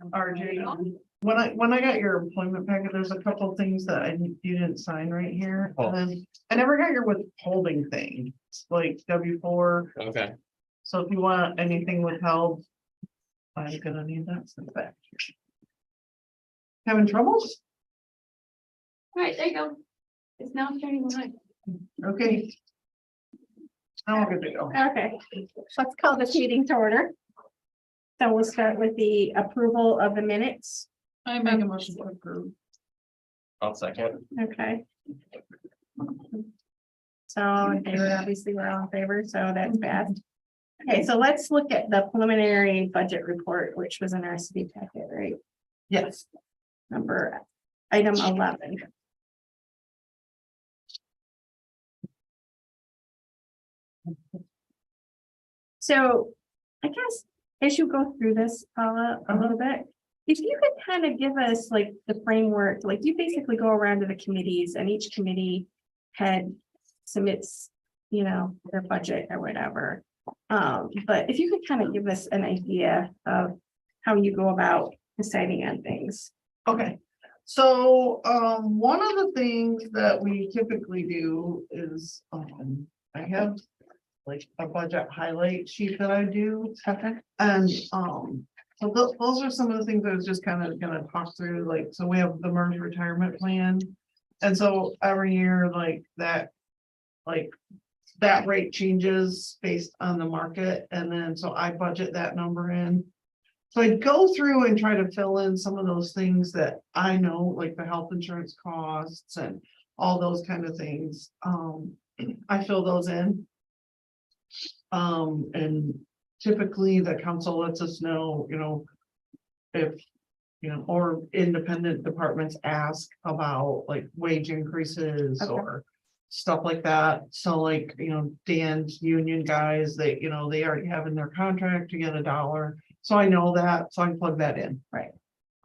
RJ, when I got your employment packet, there's a couple of things that you didn't sign right here. Oh. And then I never got your withholding thing. It's like W-4. Okay. So if you want anything withheld, I'm gonna need that sent back. Having troubles? All right, there you go. It's now turning on. Okay. Now we're good to go. Okay, let's call this meeting to order. So we'll start with the approval of the minutes. I make a motion to approve. I'll second. Okay. So they were obviously we're all in favor, so that's passed. Okay, so let's look at the preliminary budget report, which was in our city packet, right? Yes. Number item 11. So I guess as you go through this, Paula, a little bit, if you could kind of give us like the framework, like you basically go around to the committees and each committee head submits, you know, their budget or whatever. But if you could kind of give us an idea of how you go about deciding on things. Okay, so, one of the things that we typically do is, I have like a budget highlight sheet that I do. Okay. And, so those are some of the things I was just kind of gonna talk through, like, so we have the MERS retirement plan. And so every year, like that rate changes based on the market, and then so I budget that number in. So I go through and try to fill in some of those things that I know, like the health insurance costs and all those kind of things. I fill those in. And typically the council lets us know, you know, if, you know, or independent departments ask about like wage increases Okay. or stuff like that. So like, you know, Dan's union guys, they, you know, they already have in their contract to get $1. So I know that, so I can plug that in. Right.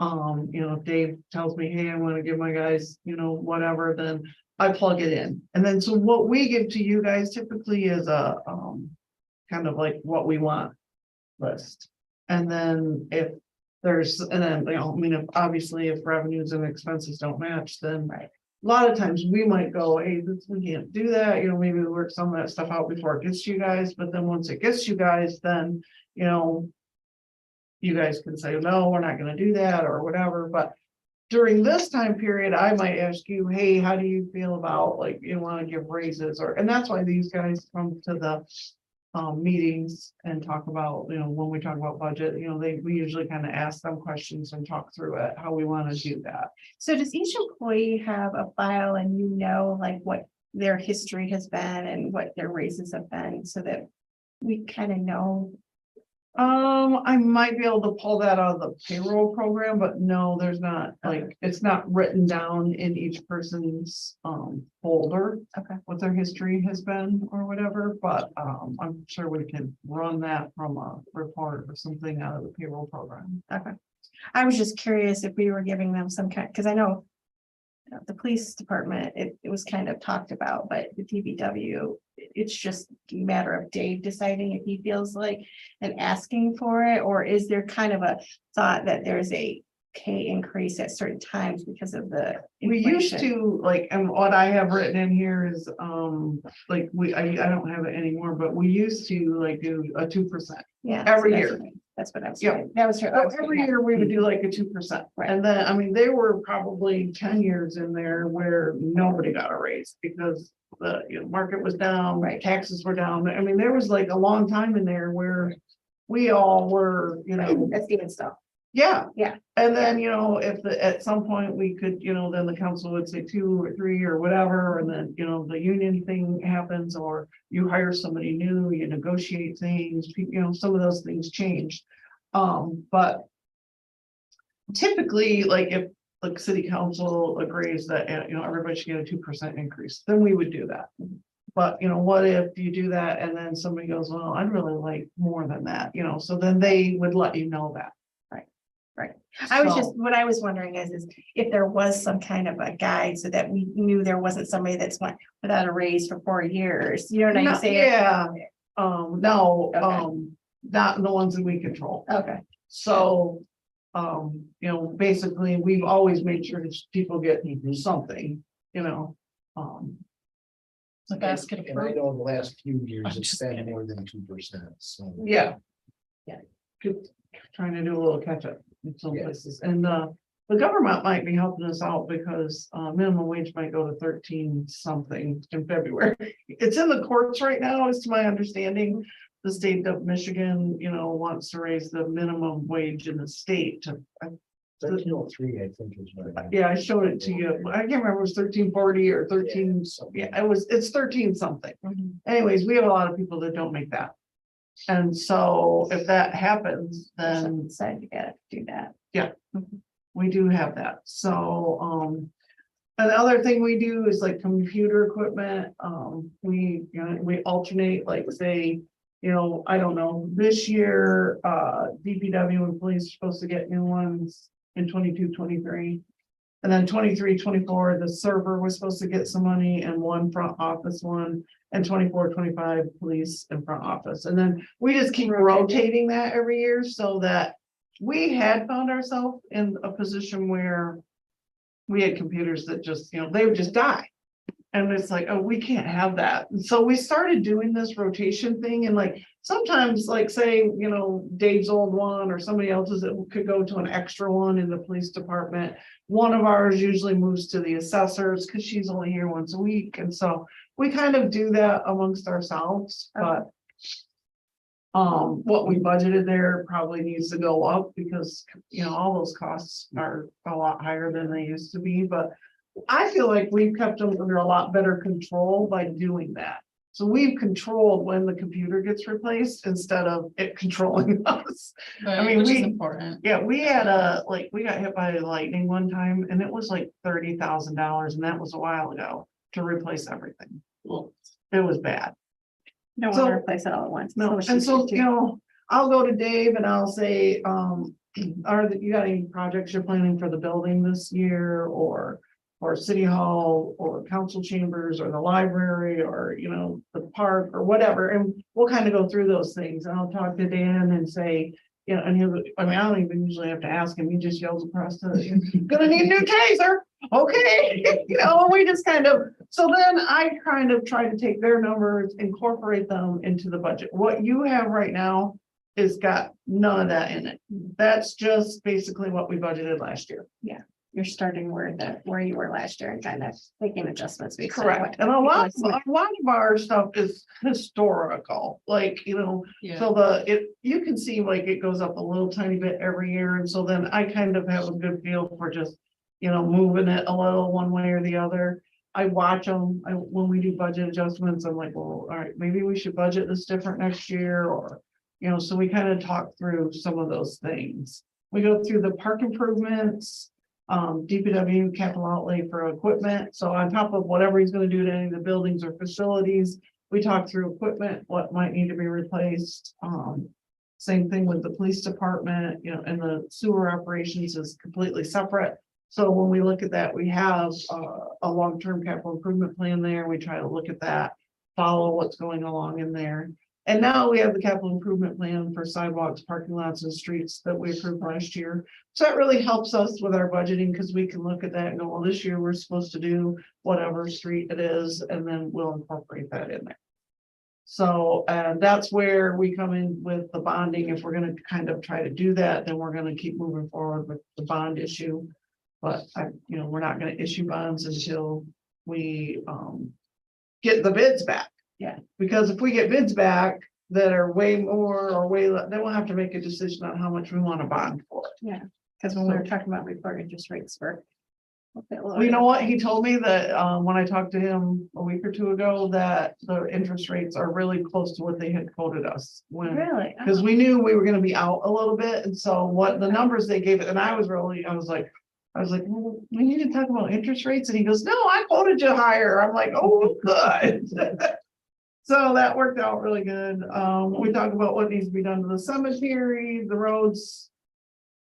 You know, if Dave tells me, hey, I want to give my guys, you know, whatever, then I plug it in. And then, so what we give to you guys typically is a, kind of like what we want list. And then if there's, and then, you know, I mean, if obviously if revenues and expenses don't match, then Right. a lot of times we might go, hey, we can't do that, you know, maybe we work some of that stuff out before it gets to you guys, but then once it gets to you guys, then, you know, you guys can say, no, we're not gonna do that or whatever, but during this time period, I might ask you, hey, how do you feel about, like, you wanna give raises, or, and that's why these guys come to the meetings and talk about, you know, when we talk about budget, you know, we usually kind of ask them questions and talk through it, how we want to do that. So does each employee have a file and you know, like what their history has been and what their raises have been so that we kind of know? I might be able to pull that out of the payroll program, but no, there's not, like, it's not written down in each person's folder. Okay. What their history has been or whatever, but I'm sure we can run that from a report or something out of the payroll program. Okay. I was just curious if we were giving them some kind, because I know the police department, it was kind of talked about, but the DPW, it's just a matter of Dave deciding if he feels like and asking for it, or is there kind of a thought that there's a pay increase at certain times because of the We used inflation? to, like, and what I have written in here is, like, I don't have it anymore, but we used to like do a 2%. Yeah. every that's year. what That's what I was. Yep. saying. That was her. So every year we would do like a 2%. Right. And then, I mean, there were probably 10 years in there where nobody got a raise because the, you know, market was down, Right. taxes were down. I mean, there was like a long time in there where we all were, you know, That's even stuff. yeah. Yeah. And then, you know, if at some point we could, you know, then the council would say 2 or 3 or whatever, and then, you know, the union thing happens, or you hire somebody new, you negotiate things, you know, some of those things change. But typically, like, if like city council agrees that, you know, everybody should get a 2% increase, then we would do that. But, you know, what if you do that and then somebody goes, well, I'd really like more than that, you know, so then they would let you know that. Right. I was So- just, what I was wondering is if there was some kind of a guide so that we knew there wasn't somebody that's went without a raise for 4 years, you know what I'm No, saying? yeah. No, Okay. not the ones that we control. Okay, So basically, we've always made sure that people get something, It's a basket of And I fruit. know the last few years I'm it's just been kidding. more than 2%, so. yeah. Yeah. Trying to do a little catch up in some Yeah. places, and the government might be helping us out because minimum wage might go to 13 something in February. It's in the courts right now, as to my understanding. The state of Michigan, wants to raise the minimum wage in the state to, 1303, I think is what. yeah, I showed it to you. I can't remember, it was 1340 or 13, yeah, it's 13 something. Mhm. Anyways, we have a lot of people that don't make that. And so if that happens, then Decided to do that. we do have that. So, another thing we do is like computer equipment. We alternate, like say, I don't know, this year, DPW and police are supposed to get new ones in 22, 23. And then 23, 24, the server was supposed to get some money and one front office one, and 24, 25 police and front office. And then we just keep rotating that every year so that we had found ourselves in a position where we had computers that just, they would just die. And it's like, oh, we can't have that. And so we started doing this rotation thing, and like sometimes, like say, Dave's old one or somebody else's, it could go to an extra one in the police department. One of ours usually moves to the assessors because she's only here once a week. And so we kind of do that amongst ourselves, but what we budgeted there probably needs to go up because, all those costs are a lot higher than they used to be, but I feel like we've kept them under a lot better control by doing that. So we've controlled when the computer gets replaced instead of it controlling us. Right, mean, which is we- important. Yeah, we had we got hit by lightning one time and it was like $30,000, and that was a while ago, to replace everything. It was bad. Don't So- want to replace it all at once. No, It's and so, easier to- I'll go to Dave and I'll say, you got any projects you're planning for the building this year, or city hall, or council chambers, or the library, or, the park, or whatever, and we'll kind of go through those things, and I'll talk to Dan and say, and I don't even usually have to ask him, he just yells across the, gonna need a new taser, okay, we just kind of, so then I kind of try to take their numbers, incorporate them into the budget. What you have right now is got none of that in it. That's just basically what we budgeted last year. You're starting where you were last year and kind of making adjustments. based on Correct. what And a lot people of our stuff is historical, like, Yeah, so you can see like it goes up a little tiny bit every year. And so then I kind of have a good feel for just, moving it a little one way or the other. I watch them, when we do budget adjustments, I'm like, well, all right, maybe we should budget this different next year, or, so we kind of talk through some of those things. We go through the park improvements, DPW capital outlay for equipment. So on top of whatever he's gonna do to any of the buildings or facilities, we talk through equipment, what might need to be replaced. Same thing with the police department, and the sewer operations is completely separate. So when we look at that, we have a long-term capital improvement plan there. We try to look at that, follow what's going along in there. And now we have the capital improvement plan for sidewalks, parking lots, and streets that we approved last year. So that really helps us with our budgeting, because we can look at that and go, well, this year we're supposed to do whatever street it is, and then we'll incorporate that in there. So, and that's where we come in with the bonding. If we're gonna kind of try to do that, then we're gonna keep moving forward with the bond issue. But we're not gonna issue bonds until we get the bids back. Yeah. Because if we get bids back that are way more or way less, then we'll have to make a decision on how much we want to bond for. Yeah, because when we were talking about before, interest rates were. a bit lower. Well, you know what? He told me that when I talked to him a week or two ago, that the interest rates are really close to what they had quoted us when. Really? Because we knew we were gonna be out a little bit, and so what the numbers they gave it, and I was like, well, we need to talk about interest rates, and he goes, no, I quoted you higher. I'm like, oh, good. So that worked out really good. We talked about what needs to be done to the cemetery, the roads.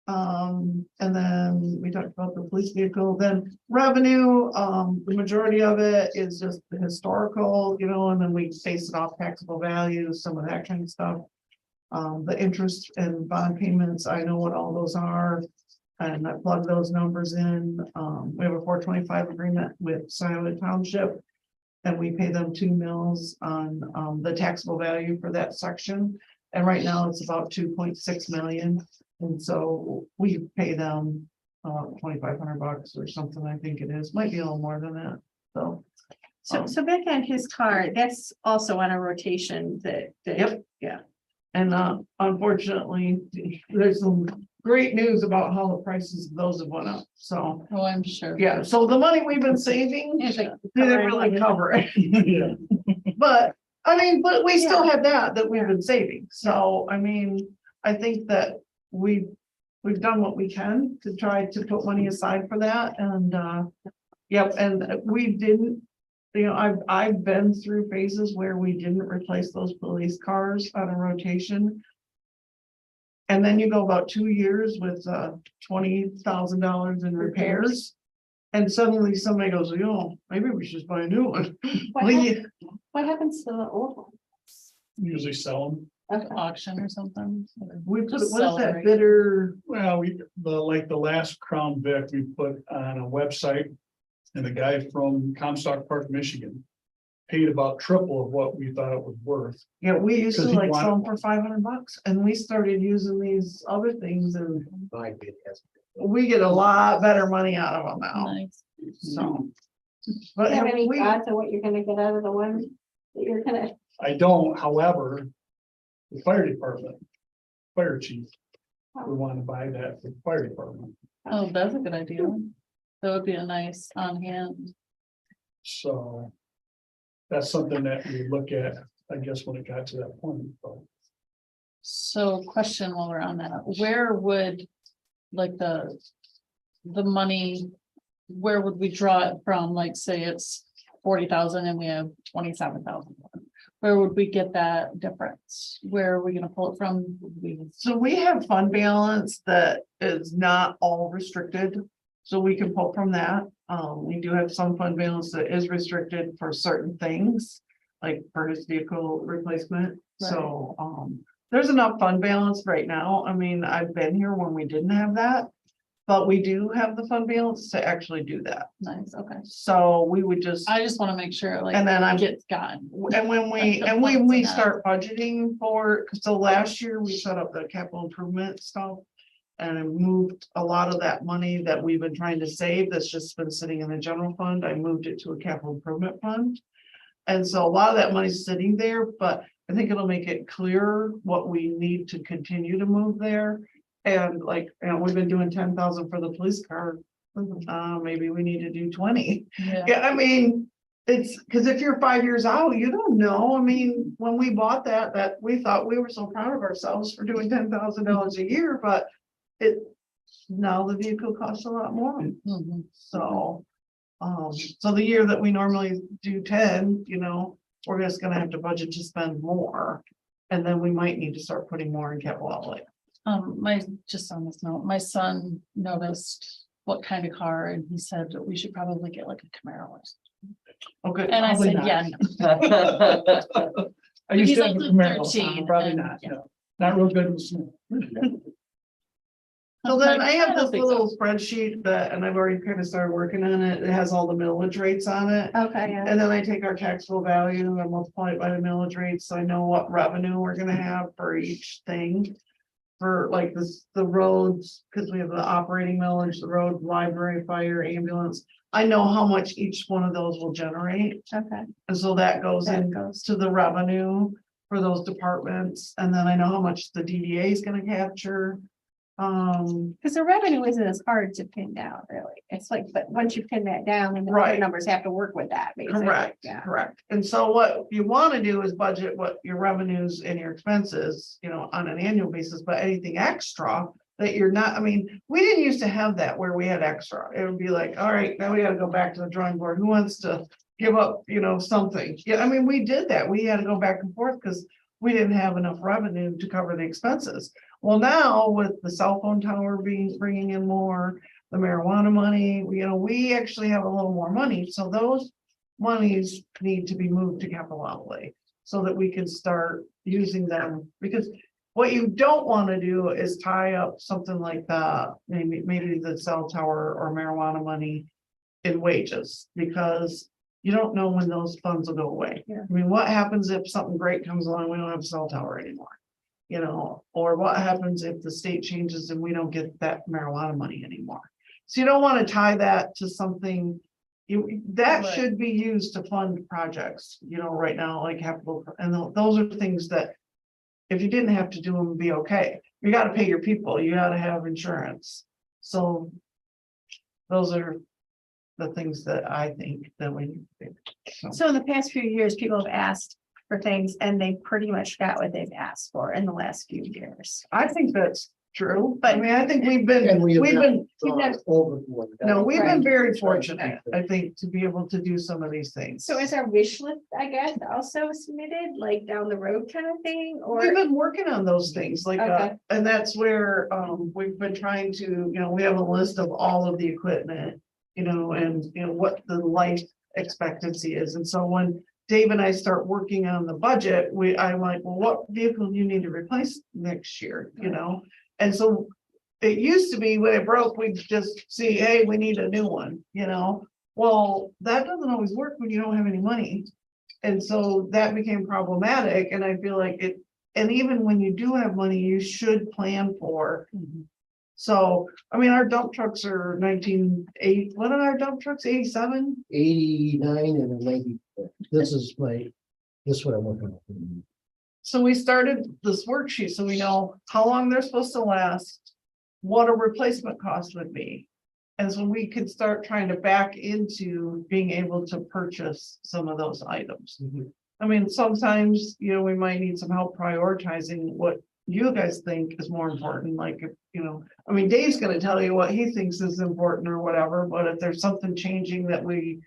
And then we talked about the police vehicle, then revenue, the majority of it is just the historical, and then we base it off taxable values, some of that kind of stuff. The interest and bond payments, I know what all those are. And I plugged those numbers in. We have a 425 agreement with Scioto Township. And we pay them 2 mils on the taxable value for that section. And right now it's about 2.6 million. And so we pay them $2,500 or something, I think it is, might be a little more than that, so. So back on his car, that's also on a rotation that. Yep. Yeah. And unfortunately, there's some great news about how the prices of those have went up, so. Oh, I'm sure. Yeah, so the money we've been saving It's like didn't really cover it. But, I mean, but we still have that we've been saving, so, I mean, I think that we've done what we can to try to put money aside for that, and, yep, and we didn't, I've been through phases where we didn't replace those police cars on a rotation. And then you go about 2 years with $20,000 in repairs. And suddenly somebody goes, maybe we should just buy a new one. What happens to the old one? Usually sell them. Okay. Auction or something. We put, Just what is that celebrate. bitter? Well, like the last Crown Vic we put on a website. And the guy from Comstock Park, Michigan. Paid about triple of what we thought it was worth. Yeah, we used to 'Cause he like sell them wanted- for $500 and we started using these other things and My bid has. we get a lot better money out of them now, Nice. so. Do But you have any we, thoughts on what you're gonna get out of the one that you're gonna? I don't, however. The fire department. Fire chief. We want to buy that for the fire department, Oh, that's a good idea. That would be a nice on hand. so. That's something that we look at, I guess, when it got to that point, but. So question while we're on that, where would like the money, where would we draw it from? Like, say it's 40,000 and we have 27,000. Where would we get that difference? Where are we gonna pull it from? Would we- so we have fund balance that is not all restricted. So we can pull from that. We do have some fund balance that is restricted for certain things, like for his vehicle replacement. So, there's enough fund balance right now. I mean, I've been here when we didn't have that. But we do have the fund balance to actually do that. Nice, okay. So we would just, I just wanna make sure like and then I'm, gets gotten. and when we, and when we start budgeting for, so last year we set up the capital improvement stuff. And moved a lot of that money that we've been trying to save, that's just been sitting in the general fund, I moved it to a capital improvement fund. And so a lot of that money's sitting there, but I think it'll make it clearer what we need to continue to move there. And like, we've been doing 10,000 for the police car, maybe we need to do 20. Yeah, Yeah, I mean, it's, because if you're 5 years out, you don't know, I mean, when we bought that we thought we were so proud of ourselves for doing $10,000 a year, but. Now the vehicle costs a lot more, mhm. so. So the year that we normally do 10, we're just gonna have to budget to spend more. And then we might need to start putting more in capital outlay. Just on this note, my son noticed what kind of car and he said that we should probably get like a Camaro or something. Okay. And I Probably said, not. yeah, no. I used He's to have a also Camaro, 13, probably and- not, yeah. no, not real good with snow. So then I have don't this think so. little spreadsheet that, and I've already kind of started working on it, it has all the millage rates on it. Okay, yeah. And then I take our taxable value and multiply it by the millage rate, so I know what revenue we're gonna have for each thing. For like this, the roads, because we have the operating millage, the road, library, fire, ambulance. I know how much each one of those will generate, Okay. and so that goes That in goes. to the revenue for those departments, and then I know how much the DDA is gonna capture. Because the revenue isn't as hard to pin down, really. It's like, but once you pin that down, and the other Right. numbers have to work with that, basically. Correct, Yeah. correct. And so what you want to do is budget what your revenues and your expenses, on an annual basis, but anything extra that you're not, I mean, we didn't used to have that where we had extra. It would be like, all right, now we gotta go back to the drawing board. Who wants to give up, something? Yeah, I mean, we did that. We had to go back and forth because we didn't have enough revenue to cover the expenses. Well, now with the cell phone tower bringing in more, the marijuana money, we actually have a little more money, so those monies need to be moved to capital outlay. So that we can start using them, because What you don't want to do is tie up something like that, maybe the cell tower or marijuana money in wages, because you don't know when those funds will go away. Yeah. I mean, what happens if something great comes along, we don't have a cell tower anymore? You know, or what happens if the state changes and we don't get that marijuana money anymore? So you don't want to tie that to something. That Right. should be used to fund projects, you know, right now, like capital, and those are things that. If you didn't have to do them, it'd be okay. You gotta pay your people, you gotta have insurance. So. Those are the things that I think that we need to do. So in the past few years, people have asked for things and they pretty much got what they've asked for in the last few years. I think that's true, But- I mean, I think we've And been, we have we've not been, gone overboard. no, we've been Right. very fortunate, I think, to be able to do some of these things. So is our wish list, I guess, also submitted, like down the road kind of thing, or? We've been working on those things, like, Okay. and that's where, we've been trying to, you know, we have a list of all of the equipment. You know, and you know what the life expectancy is, and so when Dave and I start working on the budget, I'm like, well, what vehicle do you need to replace next year, you know? And so it used to be when it broke, we'd just see, hey, we need a new one, you know? Well, that doesn't always work when you don't have any money. And so that became problematic, and I feel like it, and even when you do have money, you should plan for. So, I mean, our dump trucks are 1980, what are our dump trucks, 87? 89 and 90. This is what I'm working on. So we started this worksheet, so we know how long they're supposed to last, what a replacement cost would be. And so we could start trying to back into being able to purchase some of those items. I mean, sometimes, you know, we might need some help prioritizing what you guys think is more important, like, if, you know, I mean, Dave's gonna tell you what he thinks is important or whatever, but if there's something changing that we,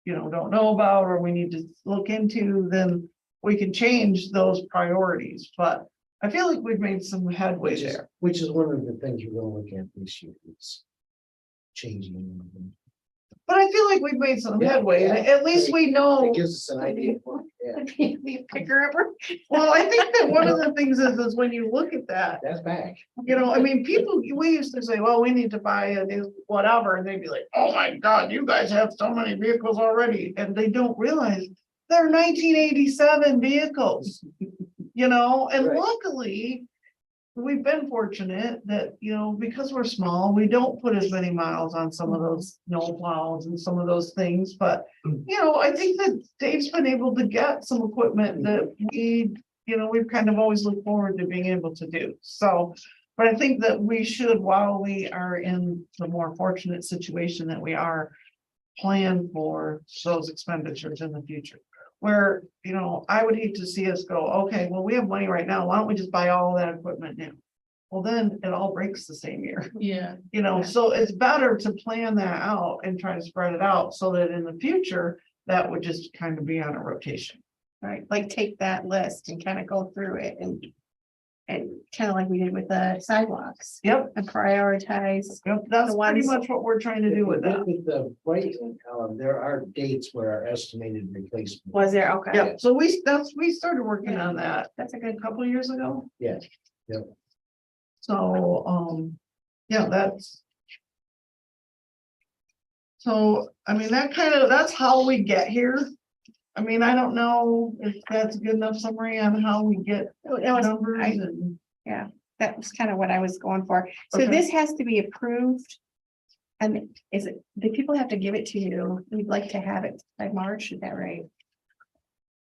you know, don't know about, or we need to look into, then we can change those priorities, but I feel like we've made some headway there. Which is one of the things you're gonna look at this year, is changing. But I feel like we've made some Yeah, headway, and yeah. at least we know. It gives us an idea. Yeah, We pick her up. Well, I think that one of the things is when you look at that, that's back. you know, I mean, people, we used to say, well, we need to buy a new whatever, and they'd be like, oh my God, you guys have so many vehicles already, and they don't realize they're 1987 vehicles. You know, and Right. luckily, we've been fortunate that, you know, because we're small, we don't put as many miles on some of those snow plows and some of those things, but. You know, I think that Dave's been able to get some equipment that we, you know, we've kind of always looked forward to being able to do, so. But I think that we should, while we are in the more fortunate situation that we are, plan for those expenditures in the future. Where, you know, I would hate to see us go, okay, well, we have money right now, why don't we just buy all that equipment now? Well, then it all breaks the same year, Yeah, you know, so it's better to plan that out and try to spread it out so that in the future, that would just kind of be on a rotation. Right, like take that list and kind of go through it and kind of like we did with the sidewalks Yep, and prioritize. yep, that's The pretty ones- much what we're trying to do with that. With the right hand column, there are dates where our estimated replacement. Was there? Okay. Yep, so we started working on that That's a a good, couple of years ago. Yeah, So, yeah, that's. So, I mean, that's how we get here. I mean, I don't know if that's a good enough summary on how we get that was, numbers I, and. that was kind of what I was going for. So Okay. this has to be approved. And is it, the people have to give it to you? We'd like to have it by March, is that right?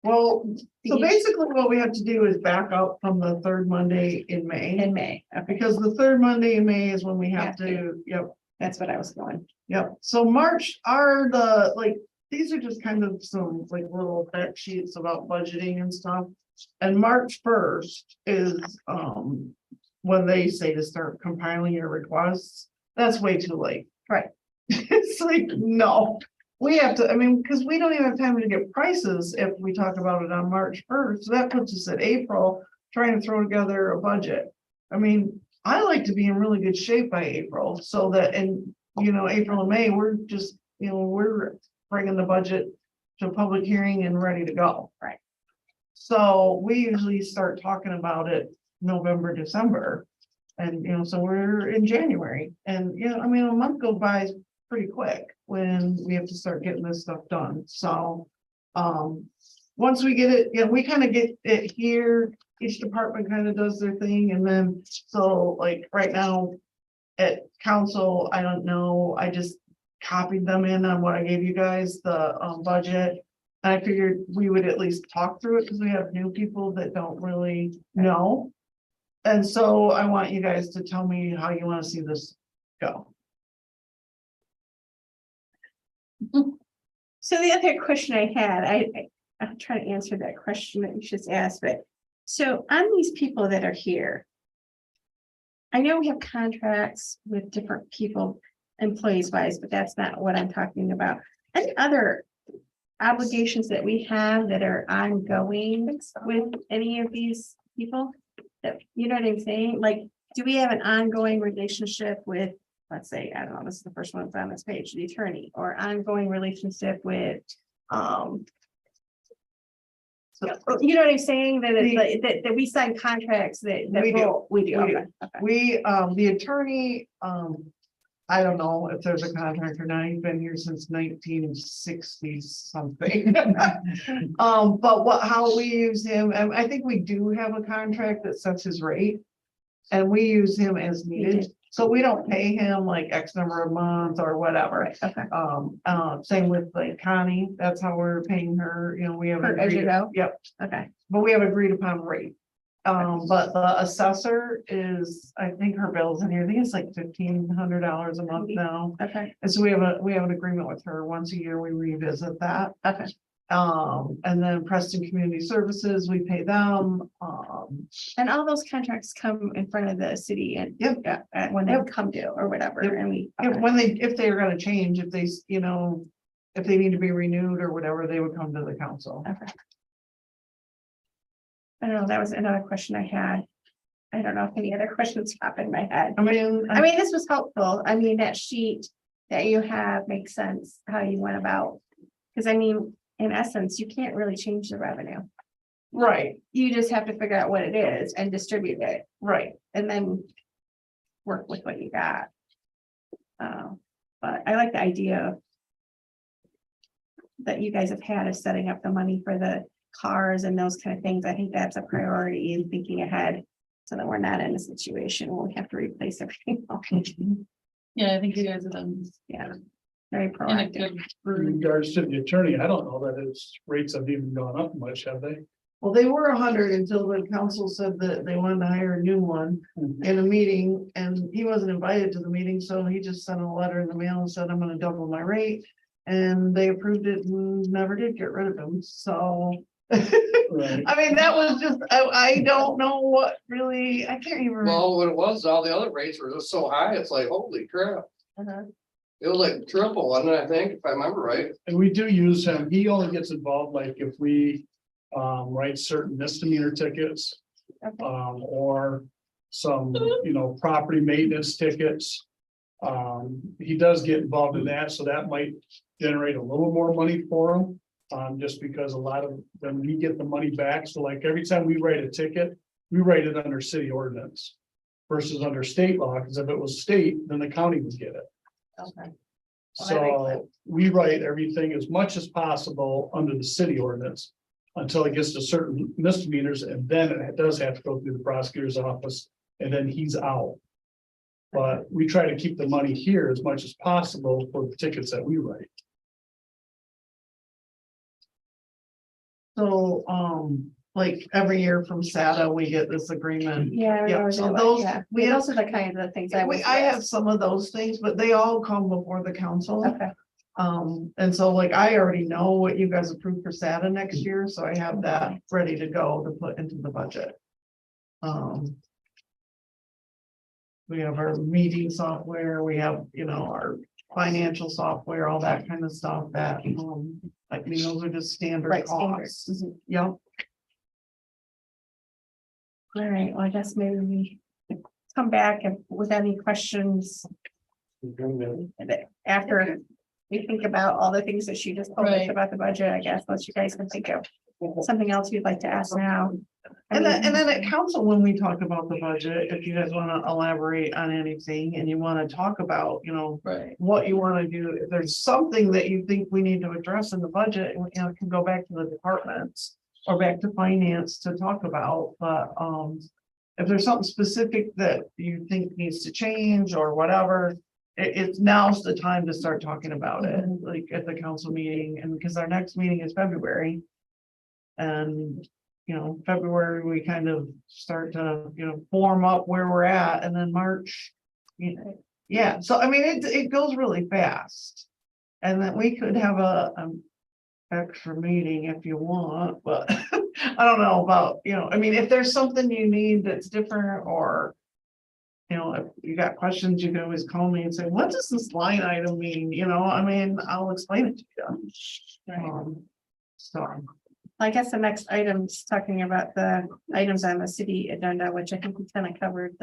Well, so The- basically what we have to do is back up from the third Monday in May. In May, okay, Because the third Monday in May is when we have Have to, yep, that's what I was going. yep. So March are the, like, these are just kind of some like little fact sheets about budgeting and stuff. And March 1st is, when they say to start compiling your requests, that's way too late. Right. It's like, no, we have to, I mean, because we don't even have time to get prices if we talk about it on March 1st, so that puts us at April, trying to throw together a budget. I mean, I like to be in really good shape by April, so that in, you know, April and May, we're just, you know, we're bringing the budget to a public hearing and ready to go. Right. So we usually start talking about it November, December. And, you know, so we're in January and, you know, I mean, a month goes by pretty quick when we have to start getting this stuff done. So, once we get it, you know, we kind of get it here, each department kind of does their thing and then, so like right now at council, I don't know, I just copied them in on what I gave you guys, the budget. And I figured we would at least talk through it because we have new people that don't really know. And so I want you guys to tell me how you want to see this go. So the other question I had, I'm trying to answer that question that you just asked, but so on these people that are here. I know we have contracts with different people, employees wise, but that's not what I'm talking about. Any other obligations that we have that are ongoing with any of these people? That, you know what I'm saying? Like, do we have an ongoing relationship with, let's say, I don't know, this is the first one that's on this page, the attorney, or ongoing relationship with, So you know what I'm saying? That it's like, that we sign contracts that. We do. roll. We do, We do. okay, okay. we, the attorney, I don't know if there's a contract or not. He's been here since 1960 something. But how we use him, and I think we do have a contract that sets his rate. And we use him as needed, so we don't pay him like X number of months or whatever. Right, okay. Same with like Connie, that's how we're paying her, you know, we have. As you go? Yep, Okay, but we have agreed upon rate. But the assessor is, I think her bill's in here, I think it's like $1,500 a month now. okay, And so we have an agreement with her, once a year we revisit that. okay. And then Preston Community Services, we pay them, And all those contracts come in front of the city and. Yep. When they Yep. come due or whatever, Yep. and we. if they're gonna change, if they, you know, if they need to be renewed or whatever, they would come to the council. Okay. I don't know, that was another question I had. I don't know if any other questions pop in my head. I mean, I mean, this was helpful. I mean, that sheet that you have makes sense, how you went about. Because I mean, in essence, you can't really change the revenue. right, You just have to figure out what it is and distribute it, right. and then work with what you got. But I like the idea that you guys have had of setting up the money for the cars and those kind of things. I think that's a priority in thinking ahead, so that we're not in a situation where we have to replace everything. Yeah, I think you guys have done Yeah, very in a proactive. good In group. regards to the attorney, I don't know that his rates have even gone up much, have they? Well, they were 100 until the council said that they wanted to hire a new one in a meeting, and he wasn't invited to the meeting, so he just sent a letter in the mail and said, I'm gonna double my rate. And they approved it and never did get rid of him, so. Right. I mean, that was just, I don't know what really, I can't even. remember. Well, what it was, all the other rates were just so high, it's like, holy crap. Uh-huh. It was like triple, wasn't it, I think, if I remember right? And we do use him. He only gets involved like if we write certain misdemeanor tickets. Okay. Or some, you know, property maintenance tickets. He does get involved in that, so that might generate a little more money for him. Just because a lot of them, we get the money back. So like every time we write a ticket, we write it under city ordinance. Versus under state law, because if it was state, then the county would get it. Okay. Well, that makes So sense. we write everything as much as possible under the city ordinance. Until it gets to certain misdemeanors, and then it does have to go through the prosecutor's office, and then he's out. But we try to keep the money here as much as possible for the tickets that we write. So, like every year from SATA, we get this agreement. Yeah. I Yeah, remember so that, those- yeah. we have- Those are the kinds of things I was. I have some of those things, but they all come before the council. Okay, And so like I already know what you guys approved for SATA next year, so I have that ready to go to put into the budget. We have our meeting software, we have, you know, our financial software, all that kind of stuff that, I mean, those are just standard right, costs. standards. Mhm. Yep. All right, well, I guess maybe we come back and with any questions after we think about all the things that she just told us Right. about the budget, I guess, unless you guys can think of something else you'd like to ask now. And then at council, when we talk about the budget, if you guys wanna elaborate on anything and you wanna talk about, Right. what you wanna do, if there's something that you think we need to address in the budget, it can go back to the departments. Or back to finance to talk about, but, if there's something specific that you think needs to change or whatever. It's now's the time to start talking about it, like at the council meeting, and because our next meeting is February. And, February, we kind of start to, form up where we're at, and then March. Yeah, so I mean, it goes really fast. And then we could have a extra meeting if you want, but I don't know about, I mean, if there's something you need that's different or. If you got questions, you can always call me and say, what does this line item mean? I mean, I'll explain it to you. So, I guess the next item's talking about the items on the city agenda, which I think we kind of covered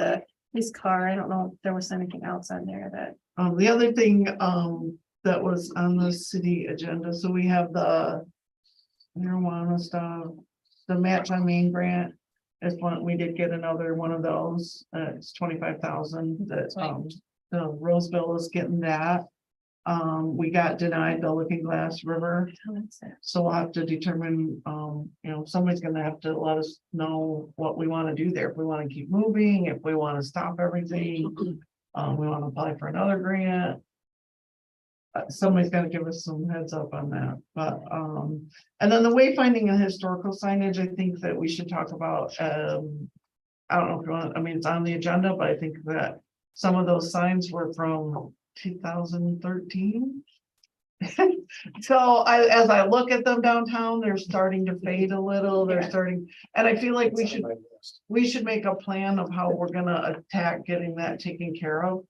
his car. I don't know if there was anything else on there that. the other thing, that was on the city agenda, so we have the. Marijuana stuff, the match on main grant. Is one, we did get another one of those, it's 25,000 that, the Roseville is getting that. We got denied the Looking Glass River, so we'll have to determine, somebody's gonna have to let us know what we wanna do there. If we wanna keep moving, if we wanna stop everything, we wanna apply for another grant. Somebody's gotta give us some heads up on that, but, and then the wayfinding and historical signage, I think that we should talk about, I don't know if you want, I mean, it's on the agenda, but I think that some of those signs were from 2013. So as I look at them downtown, they're starting to fade a little, they're starting, and I feel like we should make a plan of how we're gonna attack getting that taken care of.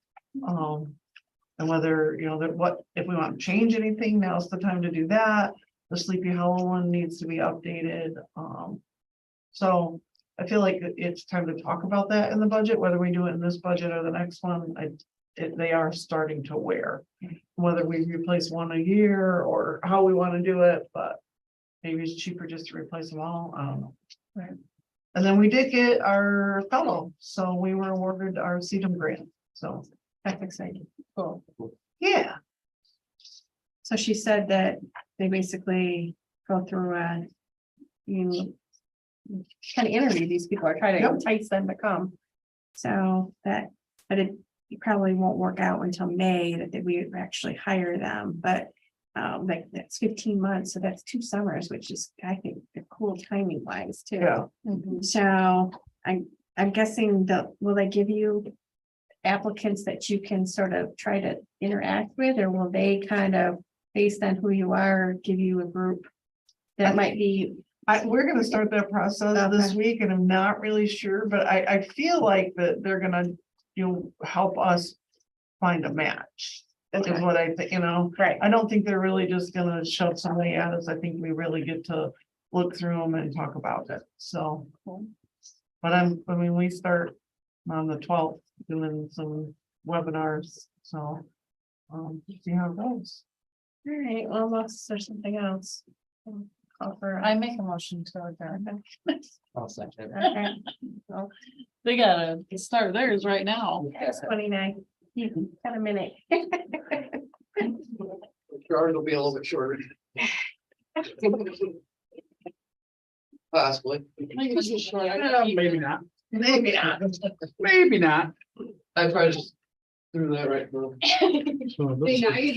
And whether, that if we want to change anything, now's the time to do that. The Sleepy Hollow one needs to be updated. So I feel like it's time to talk about that in the budget, whether we do it in this budget or the next one. They are starting to wear, whether we replace one a year or how we want to do it, but maybe it's cheaper just to replace them all. I don't know. Right. And then we did get our fellow, so we were awarded our CETM grant, so. That's exciting. Cool. Yeah, So she said that they basically go through you kind of interview these people or try to Yep. entice them to come. So but it probably won't work out until May that we actually hire them, but like that's 15 months, so that's 2 summers, which is, I think, cool timing wise too. yeah. So I'm guessing will they give you applicants that you can sort of try to interact with, or will they kind of, based on who you are, give you a group that might be? We're gonna start that process this Okay. week, and I'm not really sure, but I feel like that they're gonna, help us find a match. Is Okay. what I think, Right. I don't think they're really just gonna shove somebody at us. I think we really get to look through them and talk about it, so. But we start on the 12th doing some webinars, so. See how it goes. All right, well, unless there's something else. I make a motion to adjourn. Okay. They gotta start theirs right now. It's 29. You got a minute. Yours will be a little bit shorter. Possibly. Maybe not. Maybe not. Maybe not. I probably just threw that right through. So this is-